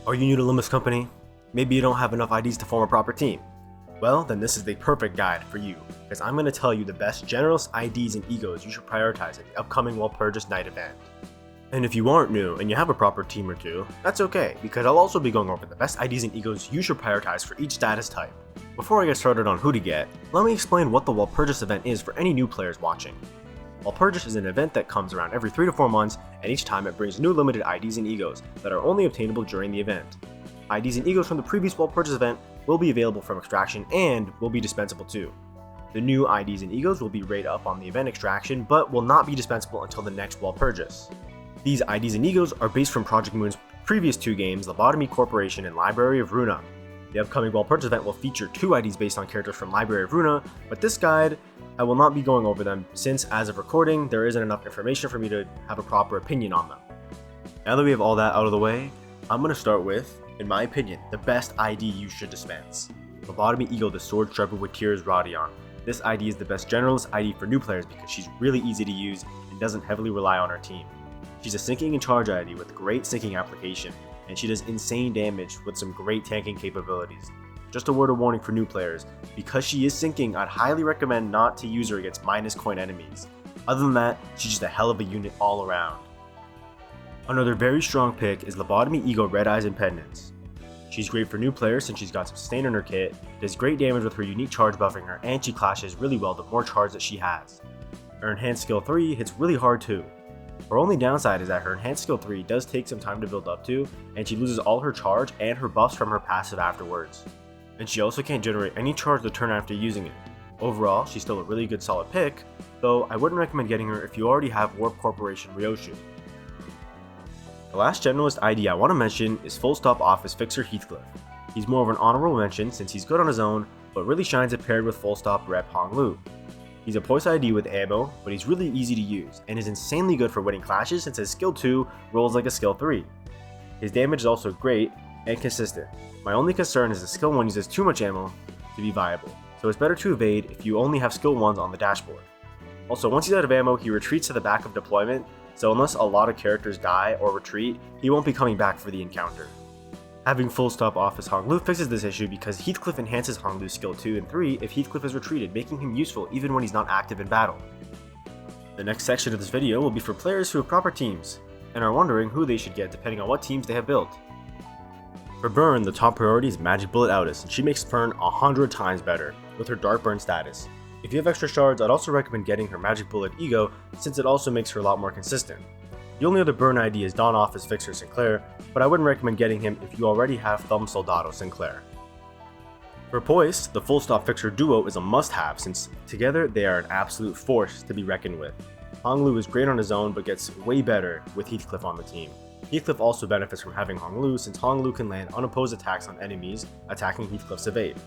Are you new to LIMBUS company? Maybe you don't have enough IDs to form a proper team. Well, then this is the perfect guide for you, because I'm going to tell you the best generalist IDs and egos you should prioritize at the upcoming WALPURGIS night event. And if you aren't new and you have a proper team or two, that's okay, because I'll also be going over the best IDs and egos you should prioritize for each status type. Before I get started on who to get, let me explain what the WALPURGIS event is for any new players watching. WALPURGIS is an event that comes around every 3 to 4 months, and each time it brings new limited IDs and egos that are only obtainable during the event. IDs and egos from the previous WALPURGIS event will be available from extraction and will be dispensable too. The new IDs and egos will be rated up on the event extraction, but will not be dispensable until the next WALPURGIS. These IDs and egos are based from Project Moon's previous 2 games, Lobotomy Corporation and Library of Runa. The upcoming WALPURGIS event will feature 2 IDs based on characters from Library of Runa, but this guide, I will not be going over them since, as of recording, there isn't enough information for me to have a proper opinion on them. Now that we have all that out of the way, I'm going to start with, in my opinion, the best ID you should dispense. Lobotomy Eagle, the Sword Striper with Tears Rodion. This ID is the best generalist ID for new players because she's really easy to use and doesn't heavily rely on her team. She's a sinking and charge ID with great sinking application, and she does insane damage with some great tanking capabilities. Just a word of warning for new players, because she is sinking, I'd highly recommend not to use her against minus coin enemies. Other than that, she's just a hell of a unit all around. Another very strong pick is Lobotomy Ego Red Eyes and Pendants. She's great for new players since she's got some sustain in her kit, does great damage with her unique charge buffing her, and she clashes really well the more charge that she has. Her enhanced skill 3 hits really hard too. Her only downside is that her enhanced skill 3 does take some time to build up to, and she loses all her charge and her buffs from her passive afterwards. And she also can't generate any charge the turn after using it. Overall, she's still a really good solid pick, though I wouldn't recommend getting her if you already have Warp Corporation Ryoshu. The last generalist ID I want to mention is Full Stop Office Fixer Heathcliff. He's more of an honorable mention since he's good on his own, but really shines if paired with Full Stop Rep Honglu. He's a Poise ID with ammo, but he's really easy to use, and is insanely good for winning clashes since his skill 2 rolls like a skill 3. His damage is also great and consistent. My only concern is that skill 1 uses too much ammo to be viable, so it's better to evade if you only have skill 1s on the dashboard. Also, once he's out of ammo, he retreats to the back of deployment, so unless a lot of characters die or retreat, he won't be coming back for the encounter. Having Full Stop Office Honglu fixes this issue because Heathcliff enhances Honglu's skill 2 and 3 if Heathcliff is retreated, making him useful even when he's not active in battle. The next section of this video will be for players who have proper teams, and are wondering who they should get depending on what teams they have built. For Burn, the top priority is Magic Bullet Outis, and she makes Burn 100 times better with her Dark Burn status. If you have extra shards, I'd also recommend getting her Magic Bullet Ego since it also makes her a lot more consistent. The only other Burn ID is Dawn Office Fixer Sinclair, but I wouldn't recommend getting him if you already have Thumb Soldado Sinclair. For Poise, the Full Stop Fixer duo is a must-have since together they are an absolute force to be reckoned with. Honglu is great on his own but gets way better with Heathcliff on the team. Heathcliff also benefits from having Honglu since Honglu can land unopposed attacks on enemies attacking Heathcliff's evade.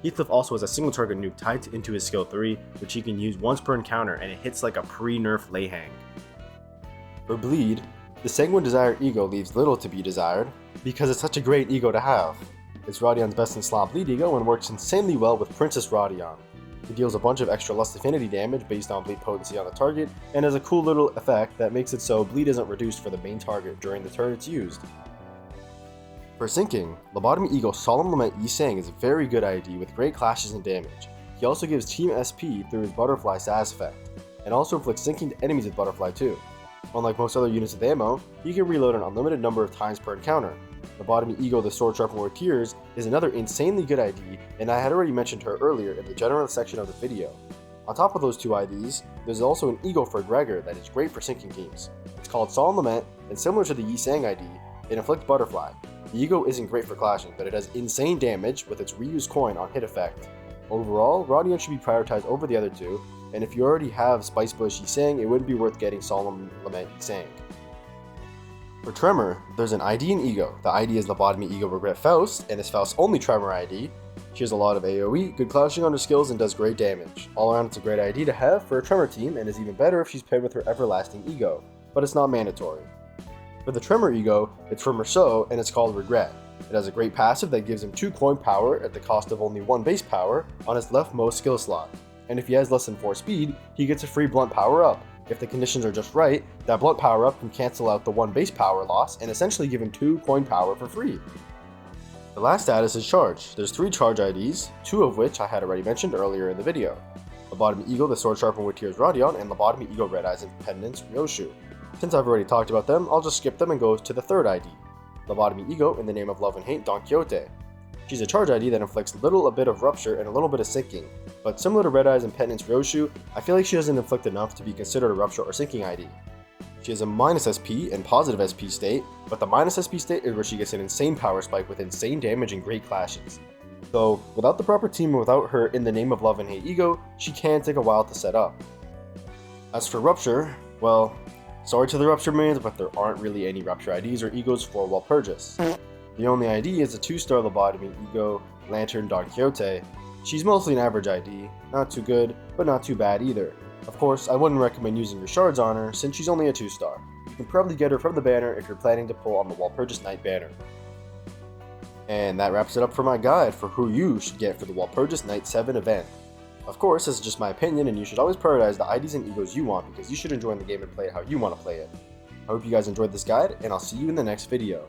Heathcliff also has a single target nuke tied into his skill 3, which he can use once per encounter, and it hits like a pre-nerf lay hang. For Bleed, the Sanguine Desire Ego leaves little to be desired because it's such a great ego to have. It's Rodion's best in slot bleed ego and works insanely well with Princess Rodion. He deals a bunch of extra lust affinity damage based on bleed potency on the target, and has a cool little effect that makes it so bleed isn't reduced for the main target during the turn it's used. For sinking, Lobotomy Ego Solemn Lament Yi Sang is a very good ID with great clashes and damage. He also gives Team SP through his Butterfly SAS effect, and also inflicts sinking to enemies with Butterfly too. Unlike most other units with ammo, he can reload an unlimited number of times per encounter. Lobotomy Ego the Sword Sharper with Tears is another insanely good ID, and I had already mentioned her earlier in the general section of the video. On top of those 2 IDs, there's also an Ego for Gregor that is great for sinking teams. It's called Solemn Lament, and similar to the Yi Sang ID, it inflicts Butterfly. The Ego isn't great for clashing, but it does insane damage with its reused coin on hit effect. Overall, Rodion should be prioritized over the other 2, and if you already have Spice Bush Yi Sang, it wouldn't be worth getting Solemn Lament Yi Sang. For Tremor, there's an ID and Ego. The ID is Lobotomy Ego Regret Faust, and is Faust's only Tremor ID. She has a lot of AoE, good clashing on her skills, and does great damage. All around, it's a great ID to have for a Tremor team, and is even better if she's paired with her Everlasting Ego, but it's not mandatory. For the Tremor Ego, it's from Rousseau, and it's called Regret. It has a great passive that gives him 2 coin power at the cost of only 1 base power on his leftmost skill slot. And if he has less than 4 speed, he gets a free blunt power up. If the conditions are just right, that blunt power up can cancel out the 1 base power loss and essentially give him 2 coin power for free. The last status is Charge. There's 3 Charge IDs, 2 of which I had already mentioned earlier in the video. Lobotomy Eagle, the Sword Sharpener with Tears Radion, and Lobotomy Eagle Red Eyes and Pendants Ryoshu. Since I've already talked about them, I'll just skip them and go to the 3rd ID. Lobotomy Eagle in the name of Love and Hate Don Quixote. She's a charge ID that inflicts a bit of rupture and a little bit of sinking, but similar to Red Eyes and Pendants Ryoshu, I feel like she doesn't inflict enough to be considered a rupture or sinking ID. She has a minus SP and positive SP state, but the minus SP state is where she gets an insane power spike with insane damage and great clashes. So, without the proper team and without her in the name of Love and Hate Ego, she can take a while to set up. As for Rupture, well, sorry to the Rupture mains, but there aren't really any Rupture IDs or Egos for Walpurgis. The only ID is a 2-star Lobotomy Ego, Lantern Don Quixote. She's mostly an average ID, not too good, but not too bad either. Of course, I wouldn't recommend using your shards on her since she's only a 2-star. You can probably get her from the banner if you're planning to pull on the Walpurgis Knight banner. And that wraps it up for my guide for who you should get for the Walpurgis Knight 7 event. Of course, this is just my opinion and you should always prioritize the IDs and Egos you want because you should enjoy the game and play it how you want to play it. I hope you guys enjoyed this guide and I'll see you in the next video.